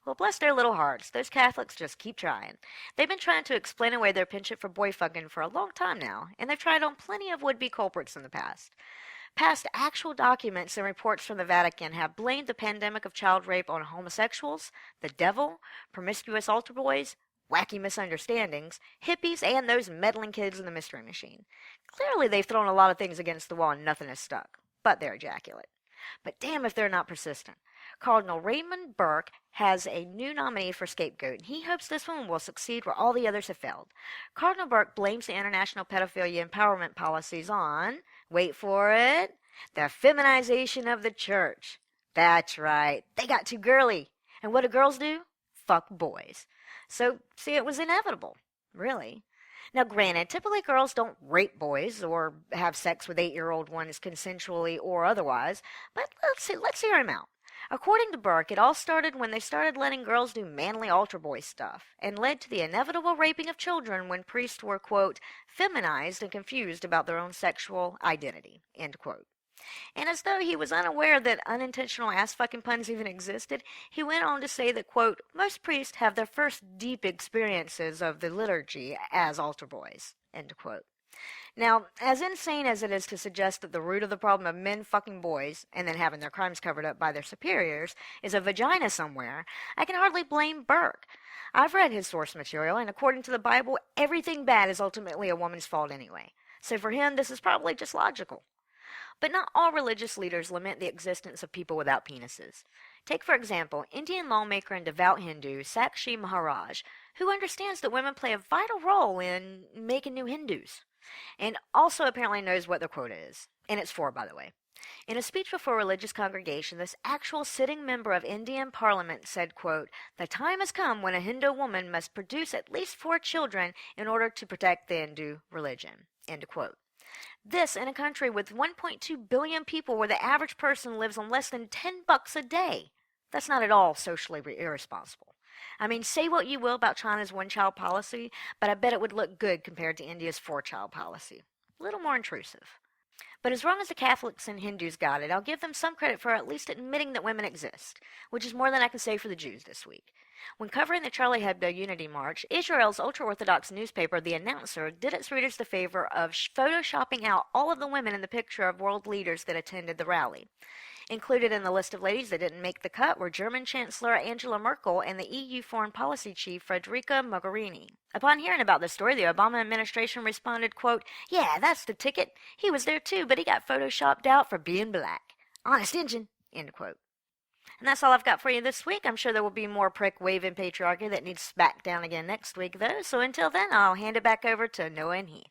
Well, bless their little hearts, those Catholics just keep trying. They've been trying to explain away their penchant for boy fucking for a long time now, and they've tried on plenty of would-be culprits in the past. Past actual documents and reports from the Vatican have blamed the pandemic of child rape on homosexuals, the devil, promiscuous altar boys, wacky misunderstandings, hippies, and those meddling kids in the Mystery Machine. Clearly, they've thrown a lot of things against the wall and nothing has stuck, but they're ejaculate. But damn if they're not persistent. Cardinal Raymond Burke has a new nominee for scapegoat, and he hopes this one will succeed where all the others have failed. Cardinal Burke blames the international pedophilia empowerment policies on, wait for it, the feminization of the church. That's right, they got too girly. And what do girls do? Fuck boys. So, see, it was inevitable, really. Now, granted, typically girls don't rape boys or have sex with 8-year-old ones consensually or otherwise, but let's hear him out. According to Burke, it all started when they started letting girls do manly altar boy stuff, and led to the inevitable raping of children when priests were, quote, feminized and confused about their own sexual identity, end quote. And as though he was unaware that unintentional ass-fucking puns even existed, he went on to say that, quote, most priests have their first deep experiences of the liturgy as altar boys, end quote. Now, as insane as it is to suggest that the root of the problem of men fucking boys, and then having their crimes covered up by their superiors, is a vagina somewhere, I can hardly blame Burke. I've read his source material, and according to the Bible, everything bad is ultimately a woman's fault anyway. So for him, this is probably just logical. But not all religious leaders lament the existence of people without penises. Take, for example, Indian lawmaker and devout Hindu Sakshi Maharaj, who understands that women play a vital role in making new Hindus, and also apparently knows what their quota is. And it's 4, by the way. In a speech before a religious congregation, this actual sitting member of Indian parliament said, quote, the time has come when a Hindu woman must produce at least 4 children in order to protect the Hindu religion, end quote. This in a country with 1.2 billion people where the average person lives on less than $10 a day. That's not at all socially irresponsible. I mean, say what you will about China's one-child policy, but I bet it would look good compared to India's 4-child policy. A little more intrusive. But as wrong as the Catholics and Hindus got it, I'll give them some credit for at least admitting that women exist, which is more than I can say for the Jews this week. When covering the Charlie Hebdo Unity March, Israel's ultra-Orthodox newspaper, The Announcer, did its readers the favor of photoshopping out all of the women in the picture of world leaders that attended the rally. Included in the list of ladies that didn't make the cut were German Chancellor Angela Merkel and the EU Foreign Policy Chief Federica Mogherini. Upon hearing about the story, the Obama administration responded, quote, yeah, that's the ticket. He was there too, but he got photoshopped out for being black. Honest engine, end quote. And that's all I've got for you this week. I'm sure there will be more prick-waving patriarchy that needs smacked down again next week, though. So until then, I'll hand it back over to Noah and Heath.